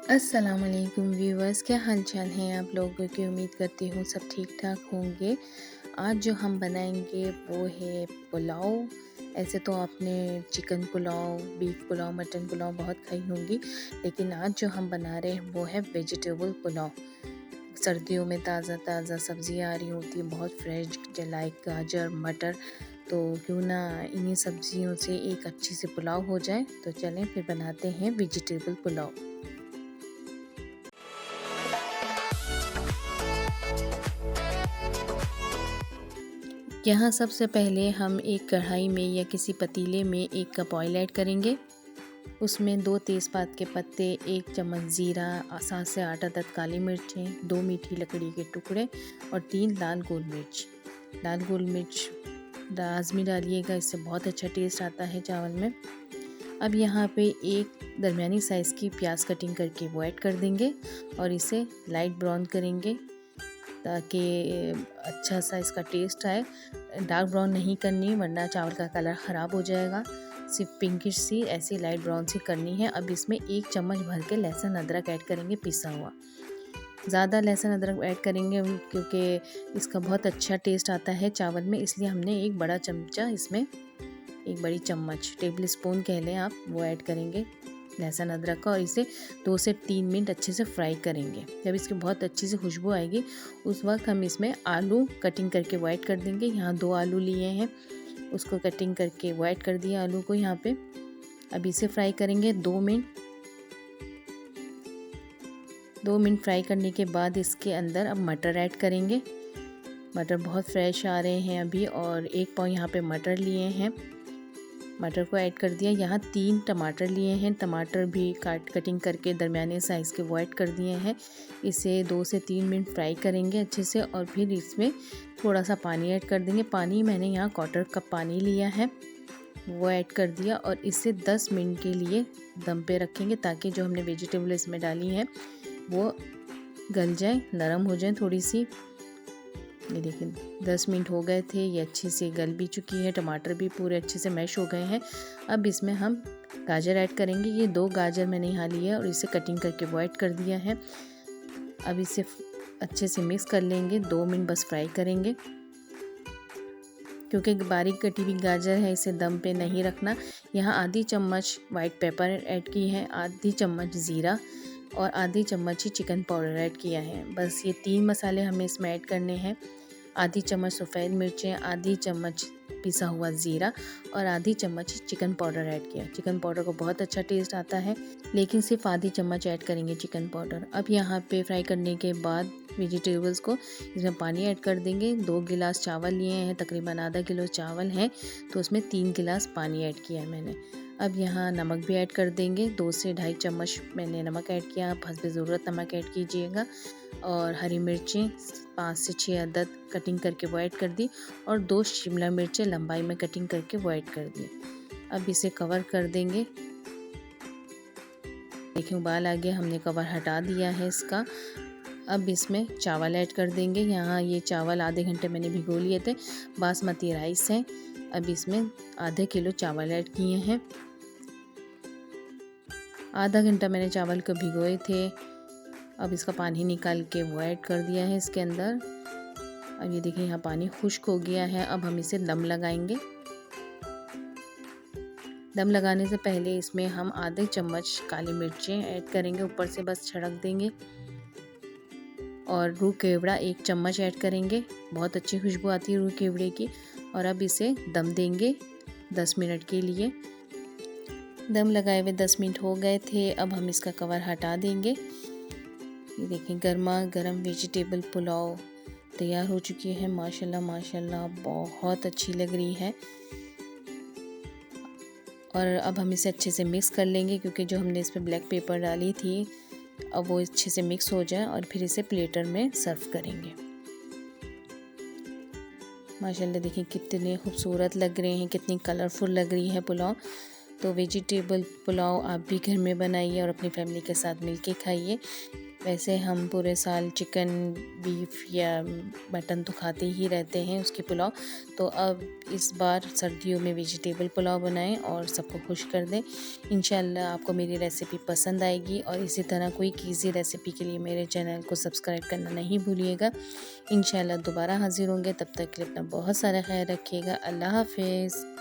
अस्सलाम वालेकुम व्यूअर्स, क्या हाल चाल हैं आप लोगों की। उम्मीद करती हूँ सब ठीक ठाक होंगे। आज जो हम बनाएंगे वो है पुलाव। ऐसे तो आपने chicken pulao, beef pulao, mutton pulao बहुत खाई होंगी, लेकिन आज जो हम बना रहे हैं वो है वेजिटेबल पुलाव। सर्दियों में ताज़ा ताज़ा सब्जियाँ आ रही होती हैं, बहुत फ्रेश, लाइक गाजर, मटर। तो क्यों ना इन्हीं सब्जियों से एक अच्छी सी पुलाव हो जाए। तो चलें फिर बनाते हैं वेजिटेबल पुलाव। यहाँ सबसे पहले हम एक कढ़ाई में या किसी पतीले में 1 कप ऑयल ऐड करेंगे। उसमें 2 तेज़पात के पत्ते, 1 चम्मच ज़ीरा, 7 से 8 अदद काली मिर्चें, 2 मीठी लकड़ी के टुकड़े और 3 लाल गोल मिर्च। लाल गोल मिर्च लाज़मी डालिएगा, इससे बहुत अच्छा टेस्ट आता है चावल में। अब यहाँ पे एक दरमियानी साइज़ की प्याज कटिंग करके वो ऐड कर देंगे और इसे लाइट ब्राउन करेंगे ताकि अच्छा सा इसका टेस्ट आए। डार्क ब्राउन नहीं करनी वरना चावल का कलर ख़राब हो जाएगा। सिर्फ पिंकिश सी ऐसी लाइट ब्राउन सी करनी है। अब इसमें 1 चम्मच भर के लहसुन अदरक ऐड करेंगे पिसा हुआ। ज़्यादा लहसुन अदरक ऐड करेंगे क्योंकि इसका बहुत अच्छा टेस्ट आता है चावल में, इसलिए हमने एक बड़ा चमचा इसमें, एक बड़ी चम्मच, टेबल स्पून कह लें आप, वो ऐड करेंगे लहसुन अदरक का और इसे 2 से 3 मिनट अच्छे से फ्राई करेंगे। जब इसकी बहुत अच्छी से खुशबू आएगी उस वक्त हम इसमें आलू कटिंग करके वो ऐड कर देंगे। यहाँ 2 आलू लिए हैं, उसको कटिंग करके वो ऐड कर दिया आलू को यहाँ पे। अब इसे फ्राई करेंगे 2 मिनट। 2 मिनट फ्राई करने के बाद इसके अंदर अब मटर ऐड करेंगे। मटर बहुत फ्रेश आ रहे हैं अभी, और 1 पाव यहाँ पे मटर लिए हैं। मटर को ऐड कर दिया। यहाँ 3 टमाटर लिए हैं, टमाटर भी कटिंग करके दरमियाने साइज़ के वो ऐड कर दिए हैं। इसे 2 से 3 मिनट फ्राई करेंगे अच्छे से और फिर इसमें थोड़ा सा पानी ऐड कर देंगे। पानी मैंने यहाँ 1/4 कप पानी लिया है, वो ऐड कर दिया और इसे 10 मिनट के लिए दम पे रखेंगे ताकि जो हमने वेजिटेबल इसमें डाली है वो गल जाए, नरम हो जाए थोड़ी सी। ये देखिए 10 मिनट हो गए थे, ये अच्छे से गल भी चुकी है, टमाटर भी पूरे अच्छे से मैश हो गए हैं। अब इसमें हम गाजर ऐड करेंगे। ये 2 गाजर मैंने यहाँ लिया और इसे कटिंग करके वो ऐड कर दिया है। अब इसे अच्छे से मिक्स कर लेंगे, 2 मिनट बस फ्राई करेंगे। क्योंकि बारीक कटी हुई गाजर है, इसे दम पे नहीं रखना। यहाँ आधी चम्मच वाइट पेपर ऐड की है, आधी चम्मच ज़ीरा और आधी चम्मच ही चिकन पाउडर ऐड किया है। बस ये 3 मसाले हमें इसमें ऐड करने हैं। आधी चम्मच सफ़ेद मिर्चें, आधी चम्मच पिसा हुआ ज़ीरा और आधी चम्मच चिकन पाउडर ऐड किया। चिकन पाउडर को बहुत अच्छा टेस्ट आता है, लेकिन सिर्फ आधी चम्मच ऐड करेंगे चिकन पाउडर। अब यहाँ पे फ्राई करने के बाद वेजिटेबल्स को इसमें पानी ऐड कर देंगे। 2 गिलास चावल लिए हैं, तकरीबन आधा किलो चावल हैं, तो उसमें 3 गिलास पानी ऐड किया है मैंने। अब यहाँ नमक भी ऐड कर देंगे, 2 से ढाई चम्मच मैंने नमक ऐड किया, आप हस्बे ज़रूरत नमक ऐड कीजिएगा। और हरी मिर्चें 5 से 6 अदद कटिंग करके वो ऐड कर दी और 2 शिमला मिर्चें लंबाई में कटिंग करके वो ऐड कर दी। अब इसे कवर कर देंगे। देखिए उबाल आ गया, हमने कवर हटा दिया है इसका। अब इसमें चावल ऐड कर देंगे। यहाँ ये चावल आधे घंटे मैंने भिगो लिए थे, बासमती राइस है। अब इसमें आधे किलो चावल ऐड किए हैं। आधा घंटा मैंने चावल को भिगोए थे। अब इसका पानी निकाल के वो ऐड कर दिया है इसके अंदर। अब ये देखिए यहाँ पानी खुश्क हो गया है। अब हम इसे दम लगाएंगे। दम लगाने से पहले इसमें हम आधे चम्मच काली मिर्चें ऐड करेंगे, ऊपर से बस छिड़क देंगे। और रूह केवड़ा 1 चम्मच ऐड करेंगे, बहुत अच्छी खुशबू आती है रूह केवड़े की। और अब इसे दम देंगे 10 मिनट के लिए। दम लगाए हुए 10 मिनट हो गए थे, अब हम इसका कवर हटा देंगे। ये देखें गर्मा गर्म वेजिटेबल पुलाव तैयार हो चुकी है। माशाल्लाह माशाल्लाह बहुत अच्छी लग रही है। और अब हम इसे अच्छे से मिक्स कर लेंगे, क्योंकि जो हमने इस पर ब्लैक पेपर डाली थी अब वो अच्छे से मिक्स हो जाए और फिर इसे प्लेटर में सर्व करेंगे। माशाल्लाह देखिए कितने खूबसूरत लग रहे हैं, कितनी कलरफुल लग रही है पुलाव। तो वेजिटेबल पुलाव आप भी घर में बनाइए और अपनी फैमिली के साथ मिलके खाइए। वैसे हम पूरे साल चिकन, बीफ या मटन तो खाते ही रहते हैं उसकी पुलाव, तो अब इस बार सर्दियों में वेजिटेबल पुलाव बनाएं और सबको खुश कर दें। इंशाल्लाह आपको मेरी रेसिपी पसंद आएगी और इसी तरह कोई ईज़ी रेसिपी के लिए मेरे चैनल को सब्सक्राइब करना नहीं भूलिएगा। इंशाल्लाह दोबारा हाज़िर होंगे, तब तक के लिए अपना बहुत सारा ख्याल रखिएगा। अल्लाह हाफ़िज़।